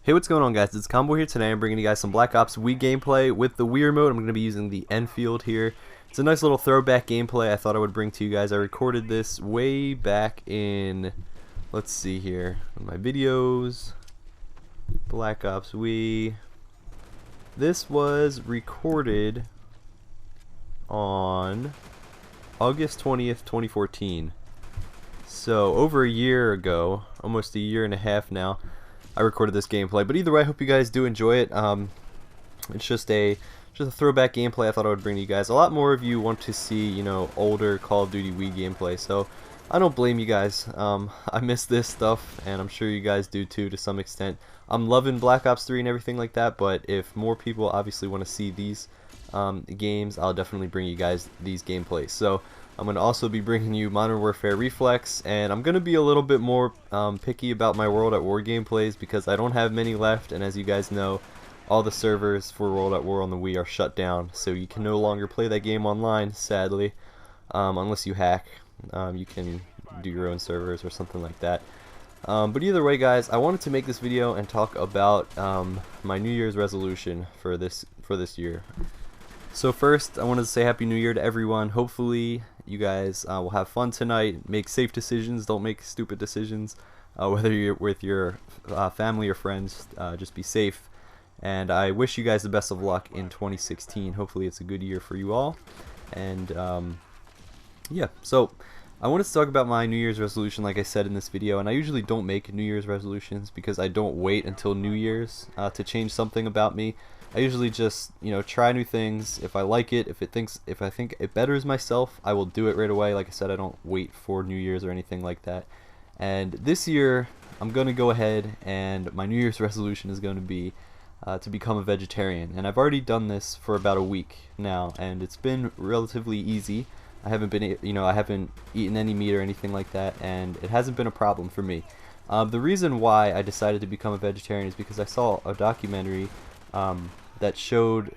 Hey, what's going on, guys? It's Combo here. Today I'm bringing you guys some Black Ops Wii gameplay with the Wii remote. I'm going to be using the Enfield here. It's a nice little throwback gameplay I thought I would bring to you guys. I recorded this way back in, let's see here, my videos, Black Ops Wii. This was recorded on August 20th, 2014. So over a year ago, almost a year and a half now, I recorded this gameplay. But either way, I hope you guys do enjoy it. It's just a throwback gameplay I thought I would bring to you guys. A lot more of you want to see, you know, older Call of Duty Wii gameplay, so I don't blame you guys. I miss this stuff, and I'm sure you guys do too to some extent. I'm loving Black Ops 3 and everything like that, but if more people obviously want to see these games, I'll definitely bring you guys these gameplays. So I'm going to also be bringing you Modern Warfare Reflex, and I'm going to be a little bit more picky about my World at War gameplays because I don't have many left, and as you guys know, all the servers for World at War on the Wii are shut down, so you can no longer play that game online, sadly, unless you hack. You can do your own servers or something like that. But either way, guys, I wanted to make this video and talk about my New Year's resolution for this year. So first, I wanted to say Happy New Year to everyone. Hopefully, you guys will have fun tonight. Make safe decisions. Don't make stupid decisions. Whether you're with your family or friends, just be safe. And I wish you guys the best of luck in 2016. Hopefully, it's a good year for you all. And yeah, so I wanted to talk about my New Year's resolution, like I said in this video. And I usually don't make New Year's resolutions because I don't wait until New Year's to change something about me. I usually just, you know, try new things. If I like it, if I think it betters myself, I will do it right away. Like I said, I don't wait for New Year's or anything like that. And this year, I'm going to go ahead, and my New Year's resolution is going to be to become a vegetarian. And I've already done this for about a week now, and it's been relatively easy. I haven't been, you know, I haven't eaten any meat or anything like that, and it hasn't been a problem for me. The reason why I decided to become a vegetarian is because I saw a documentary that showed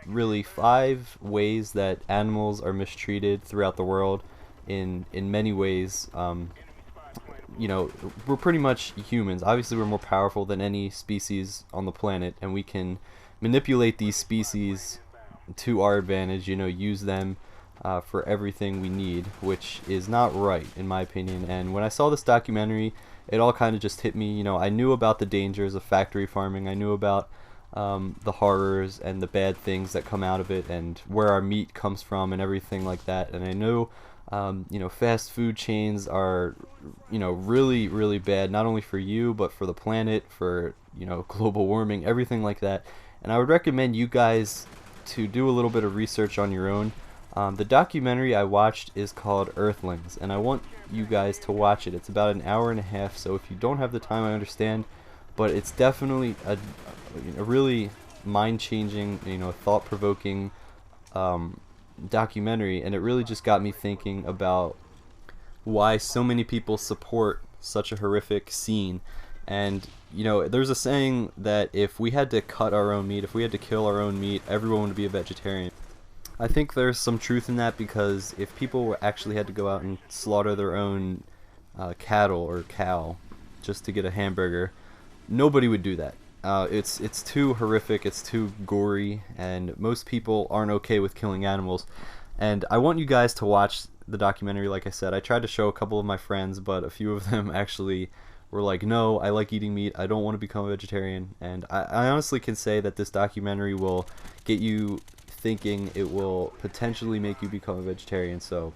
really 5 ways that animals are mistreated throughout the world in many ways. You know, we're pretty much humans. Obviously, we're more powerful than any species on the planet, and we can manipulate these species to our advantage, you know, use them for everything we need, which is not right, in my opinion. And when I saw this documentary, it all kind of just hit me. You know, I knew about the dangers of factory farming. I knew about the horrors and the bad things that come out of it, and where our meat comes from and everything like that. And I know, you know, fast food chains are, you know, really, really bad, not only for you, but for the planet, for, you know, global warming, everything like that. And I would recommend you guys to do a little bit of research on your own. The documentary I watched is called Earthlings, and I want you guys to watch it. It's about an hour and a half, so if you don't have the time, I understand, but it's definitely a really mind-changing, you know, thought-provoking documentary, and it really just got me thinking about why so many people support such a horrific scene. And, you know, there's a saying that if we had to cut our own meat, if we had to kill our own meat, everyone would be a vegetarian. I think there's some truth in that, because if people actually had to go out and slaughter their own cattle or cow just to get a hamburger, nobody would do that. It's too horrific, it's too gory, and most people aren't okay with killing animals. And I want you guys to watch the documentary. Like I said, I tried to show a couple of my friends, but a few of them actually were like, no, I like eating meat, I don't want to become a vegetarian. And I honestly can say that this documentary will get you thinking. It will potentially make you become a vegetarian, so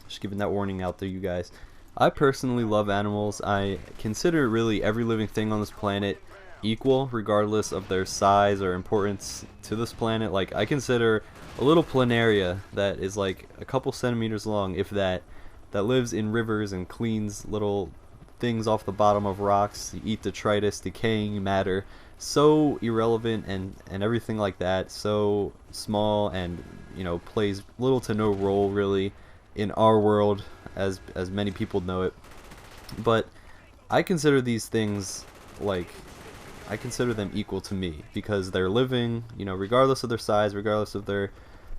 just giving that warning out there, you guys. I personally love animals. I consider really every living thing on this planet equal, regardless of their size or importance to this planet. Like, I consider a little planaria that is like a couple centimeters long, if that, that lives in rivers and cleans little things off the bottom of rocks, eat detritus, decaying matter, so irrelevant and everything like that, so small, and, you know, plays little to no role really in our world as many people know it. But I consider these things, like, I consider them equal to me, because they're living, you know, regardless of their size, regardless of their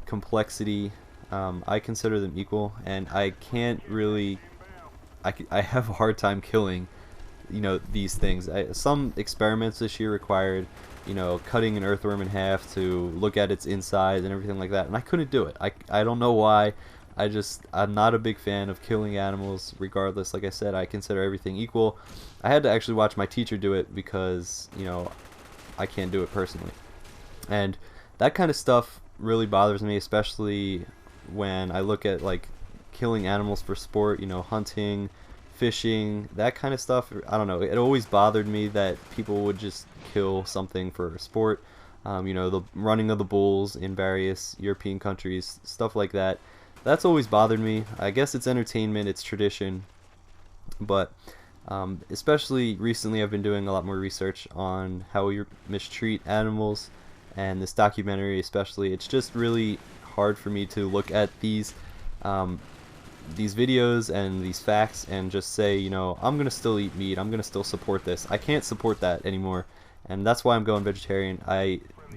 complexity. I consider them equal, and I can't really, I have a hard time killing these things. Some experiments this year required cutting an earthworm in half to look at its insides and everything like that, and I couldn't do it. I don't know why. I'm not a big fan of killing animals regardless. Like I said, I consider everything equal. I had to actually watch my teacher do it because I can't do it personally, and that kind of stuff really bothers me, especially when I look at like killing animals for sport, hunting, fishing, that kind of stuff. I don't know, it always bothered me that people would just kill something for sport. The running of the bulls in various European countries, stuff like that. That's always bothered me. I guess it's entertainment, it's tradition, but especially recently I've been doing a lot more research on how we mistreat animals, and this documentary especially, it's just really hard for me to look at these videos and these facts and just say, I'm gonna still eat meat, I'm gonna still support this. I can't support that anymore, and that's why I'm going vegetarian.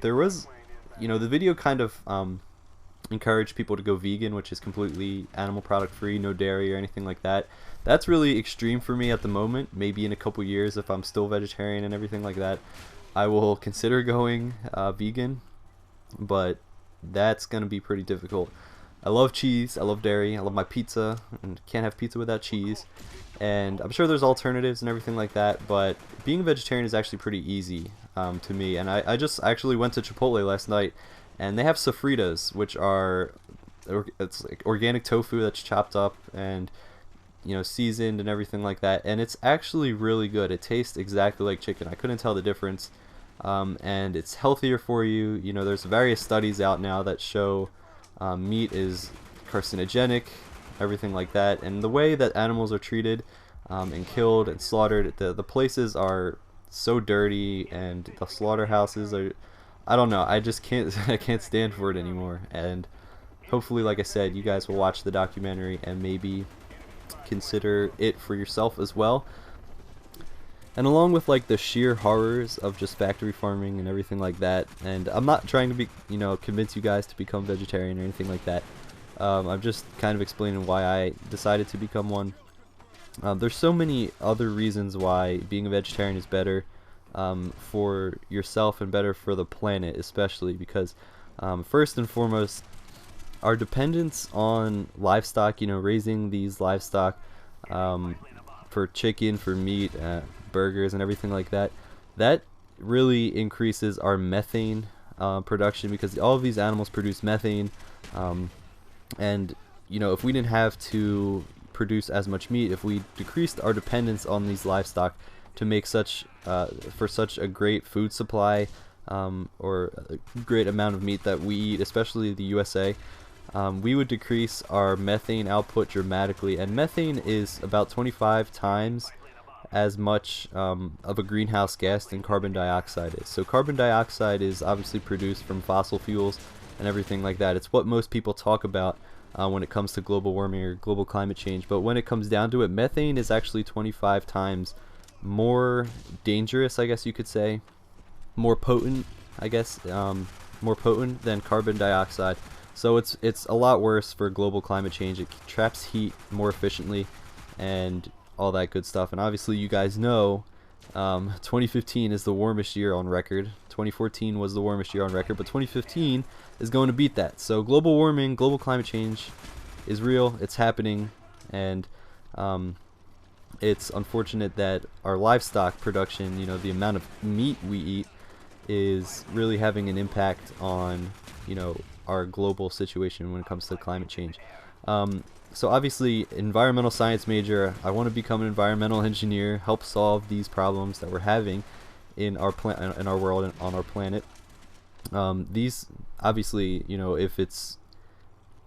There was, the video kind of encouraged people to go vegan, which is completely animal product free, no dairy or anything like that. That's really extreme for me at the moment. Maybe in a couple years, if I'm still vegetarian and everything like that, I will consider going vegan, but that's gonna be pretty difficult. I love cheese, I love dairy, I love my pizza, and can't have pizza without cheese. And I'm sure there's alternatives and everything like that, but being a vegetarian is actually pretty easy to me. And I just actually went to Chipotle last night, and they have sofritas, which are it's like organic tofu that's chopped up and seasoned and everything like that, and it's actually really good. It tastes exactly like chicken. I couldn't tell the difference, and it's healthier for you. There's various studies out now that show meat is carcinogenic, everything like that, and the way that animals are treated and killed and slaughtered, the places are so dirty, and the slaughterhouses are, I don't know, I just can't I can't stand for it anymore. And hopefully, like I said, you guys will watch the documentary and maybe consider it for yourself as well. And along with like the sheer horrors of just factory farming and everything like that, and I'm not trying to be convince you guys to become vegetarian or anything like that. I'm just kind of explaining why I decided to become one. There's so many other reasons why being a vegetarian is better for yourself and better for the planet, especially because first and foremost, our dependence on livestock, raising these livestock for chicken, for meat, burgers and everything like that, that really increases our methane production, because all of these animals produce methane, and if we didn't have to produce as much meat, if we decreased our dependence on these livestock to make for such a great food supply, or a great amount of meat that we eat, especially the USA, we would decrease our methane output dramatically. And methane is about 25 times as much of a greenhouse gas than carbon dioxide is. So carbon dioxide is obviously produced from fossil fuels and everything like that. It's what most people talk about when it comes to global warming or global climate change. But when it comes down to it, methane is actually 25 times more dangerous, I guess you could say, more potent, I guess, more potent than carbon dioxide. So it's a lot worse for global climate change. It traps heat more efficiently and all that good stuff. And obviously you guys know 2015 is the warmest year on record. 2014 was the warmest year on record, but 2015 is going to beat that. So global warming, global climate change is real, it's happening, and it's unfortunate that our livestock production, the amount of meat we eat, is really having an impact on our global situation when it comes to climate change. So obviously, environmental science major, I want to become an environmental engineer, help solve these problems that we're having in our in our world and on our planet. These obviously, if it's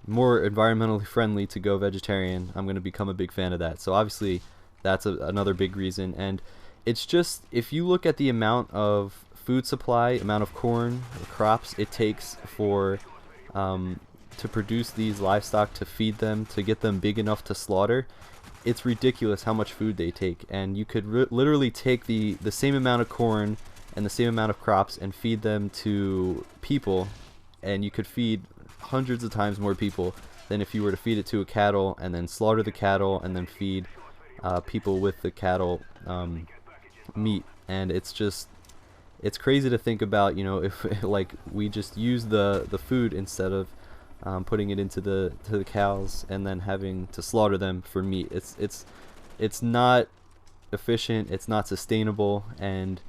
more environmentally friendly to go vegetarian, I'm going to become a big fan of that. So obviously, that's another big reason. And it's just, if you look at the amount of food supply, amount of corn, crops it takes for to produce these livestock, to feed them, to get them big enough to slaughter, it's ridiculous how much food they take. And you could literally take the same amount of corn and the same amount of crops and feed them to people, and you could feed hundreds of times more people than if you were to feed it to a cattle and then slaughter the cattle and then feed people with the cattle meat, and it's crazy to think about, you know, if like we just use the food instead of putting it into the cows and then having to slaughter them for meat. It's not efficient, it's not sustainable, and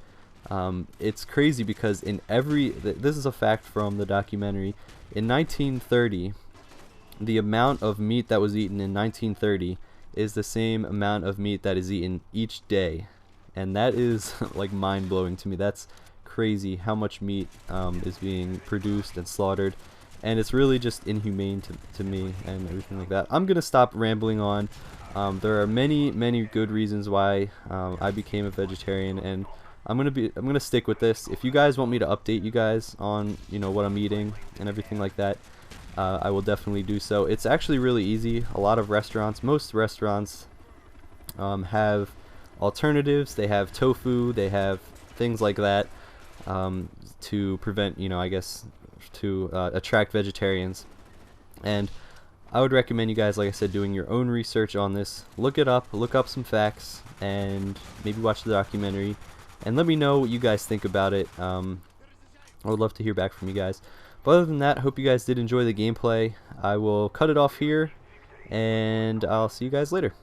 it's crazy because this is a fact from the documentary. In 1930, the amount of meat that was eaten in 1930 is the same amount of meat that is eaten each day, and that is like mind-blowing to me. That's crazy how much meat is being produced and slaughtered, and it's really just inhumane to me and everything like that. I'm gonna stop rambling on. There are many good reasons why I became a vegetarian, and I'm gonna stick with this. If you guys want me to update you guys on, you know, what I'm eating and everything like that, I will definitely do so. It's actually really easy. A lot of restaurants, most restaurants, have alternatives. They have tofu, they have things like that, to prevent, you know, I guess, to attract vegetarians. And I would recommend you guys, like I said, doing your own research on this. Look it up, look up some facts, and maybe watch the documentary, and let me know what you guys think about it. I would love to hear back from you guys. But other than that, I hope you guys did enjoy the gameplay. I will cut it off here, and I'll see you guys later.